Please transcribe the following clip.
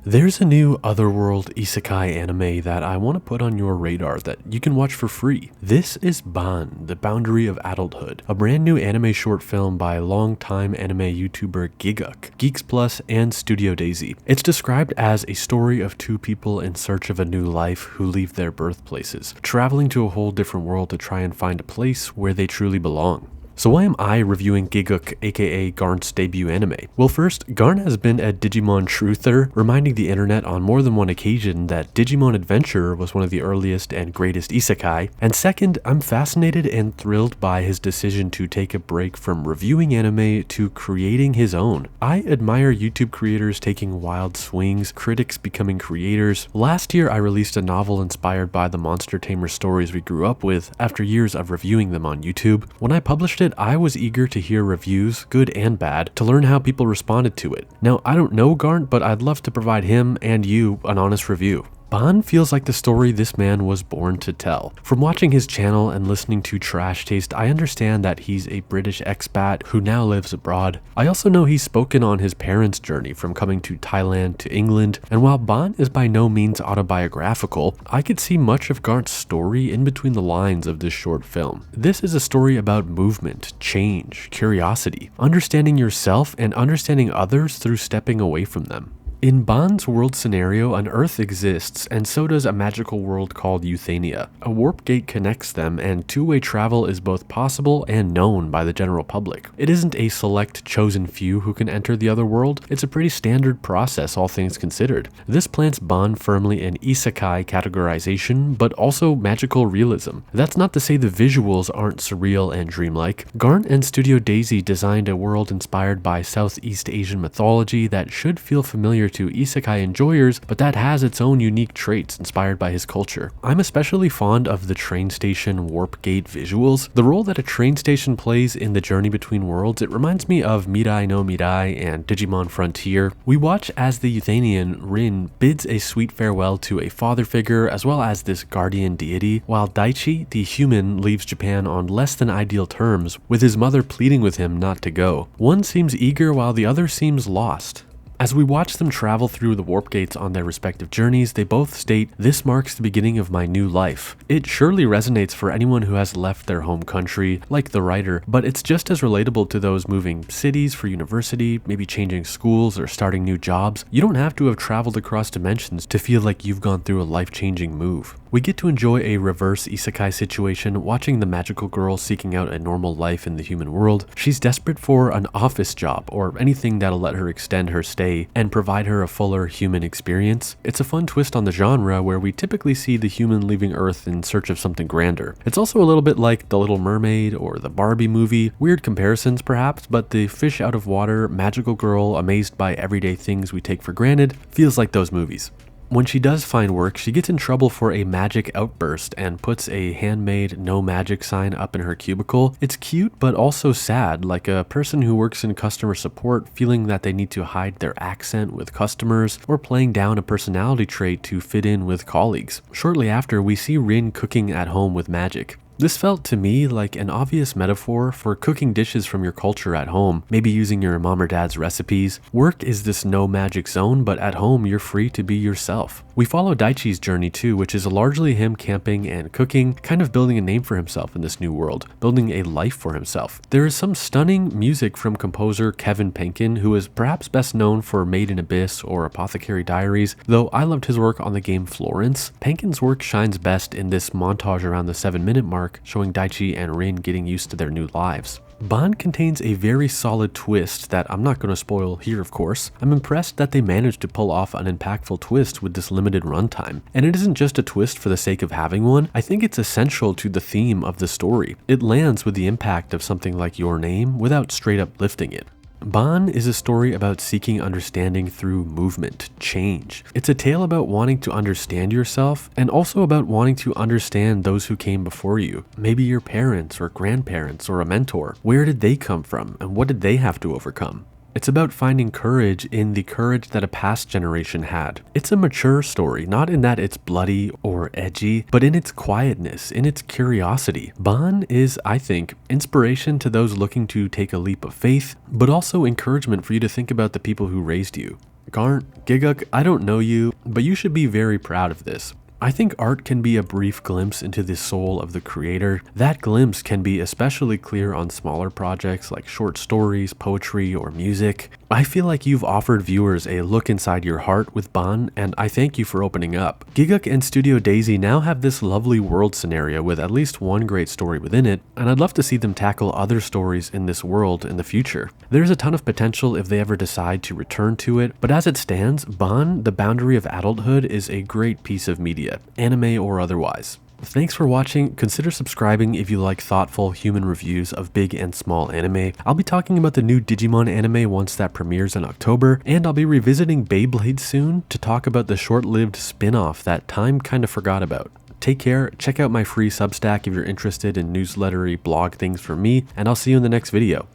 There's a new Otherworld isekai anime that I want to put on your radar that you can watch for free. This is Baan, The Boundary of Adulthood, a brand new anime short film by longtime anime YouTuber Gigguk, Geeks Plus, and Studio Daisy. It's described as a story of two people in search of a new life who leave their birthplaces, traveling to a whole different world to try and find a place where they truly belong. So why am I reviewing Gigguk, aka Garnt's debut anime? Well, first, Garnt has been a Digimon truther, reminding the internet on more than one occasion that Digimon Adventure was one of the earliest and greatest isekai, and second, I'm fascinated and thrilled by his decision to take a break from reviewing anime to creating his own. I admire YouTube creators taking wild swings, critics becoming creators. Last year, I released a novel inspired by the monster tamer stories we grew up with after years of reviewing them on YouTube. When I published it, I was eager to hear reviews, good and bad, to learn how people responded to it. Now, I don't know Garnt, but I'd love to provide him and you an honest review. Baan feels like the story this man was born to tell. From watching his channel and listening to Trash Taste, I understand that he's a British expat who now lives abroad. I also know he's spoken on his parents' journey from coming to Thailand to England, and while Baan is by no means autobiographical, I could see much of Garnt's story in between the lines of this short film. This is a story about movement, change, curiosity, understanding yourself and understanding others through stepping away from them. In Baan's world scenario, an Earth exists, and so does a magical world called Euthania. A warp gate connects them, and two-way travel is both possible and known by the general public. It isn't a select chosen few who can enter the other world, it's a pretty standard process all things considered. This plants Baan firmly in isekai categorization, but also magical realism. That's not to say the visuals aren't surreal and dreamlike. Garnt and Studio Daisy designed a world inspired by Southeast Asian mythology that should feel familiar to isekai enjoyers, but that has its own unique traits inspired by his culture. I'm especially fond of the train station warp gate visuals. The role that a train station plays in the journey between worlds, it reminds me of Mirai no Mirai and Digimon Frontier. We watch as the Euthanian Rin bids a sweet farewell to a father figure as well as this guardian deity, while Daichi, the human, leaves Japan on less than ideal terms, with his mother pleading with him not to go. One seems eager while the other seems lost. As we watch them travel through the warp gates on their respective journeys, they both state, "This marks the beginning of my new life." It surely resonates for anyone who has left their home country, like the writer, but it's just as relatable to those moving cities for university, maybe changing schools or starting new jobs. You don't have to have traveled across dimensions to feel like you've gone through a life-changing move. We get to enjoy a reverse isekai situation, watching the magical girl seeking out a normal life in the human world. She's desperate for an office job or anything that'll let her extend her stay and provide her a fuller human experience. It's a fun twist on the genre where we typically see the human leaving Earth in search of something grander. It's also a little bit like The Little Mermaid or the Barbie movie. Weird comparisons perhaps, but the fish out of water, magical girl amazed by everyday things we take for granted feels like those movies. When she does find work, she gets in trouble for a magic outburst and puts a handmade no magic sign up in her cubicle. It's cute but also sad, like a person who works in customer support feeling that they need to hide their accent with customers or playing down a personality trait to fit in with colleagues. Shortly after, we see Rin cooking at home with magic. This felt to me like an obvious metaphor for cooking dishes from your culture at home, maybe using your mom or dad's recipes. Work is this no magic zone, but at home you're free to be yourself. We follow Daichi's journey too, which is largely him camping and cooking, kind of building a name for himself in this new world, building a life for himself. There is some stunning music from composer Kevin Penkin, who is perhaps best known for Made in Abyss or Apothecary Diaries, though I loved his work on the game Florence. Penkin's work shines best in this montage around the 7-minute mark, showing Daichi and Rin getting used to their new lives. Baan contains a very solid twist that I'm not going to spoil here, of course. I'm impressed that they managed to pull off an impactful twist with this limited runtime. And it isn't just a twist for the sake of having one, I think it's essential to the theme of the story. It lands with the impact of something like Your Name without straight up lifting it. Baan is a story about seeking understanding through movement, change. It's a tale about wanting to understand yourself and also about wanting to understand those who came before you. Maybe your parents or grandparents or a mentor. Where did they come from and what did they have to overcome? It's about finding courage in the courage that a past generation had. It's a mature story, not in that it's bloody or edgy, but in its quietness, in its curiosity. Baan is, I think, inspiration to those looking to take a leap of faith, but also encouragement for you to think about the people who raised you. Garnt, I don't know you, but you should be very proud of this. I think art can be a brief glimpse into the soul of the creator. That glimpse can be especially clear on smaller projects like short stories, poetry, or music. I feel like you've offered viewers a look inside your heart with Baan, and I thank you for opening up. Gigguk and Studio Daisy now have this lovely world scenario with at least one great story within it, and I'd love to see them tackle other stories in this world in the future. There's a ton of potential if they ever decide to return to it, but as it stands, Baan, the Boundary of Adulthood is a great piece of media, anime or otherwise. Thanks for watching. Consider subscribing if you like thoughtful human reviews of big and small anime. I'll be talking about the new Digimon anime once that premieres in October, and I'll be revisiting Beyblade soon to talk about the short-lived spin-off that time kinda forgot about. Take care, check out my free Substack if you're interested in newslettery blog things from me, and I'll see you in the next video.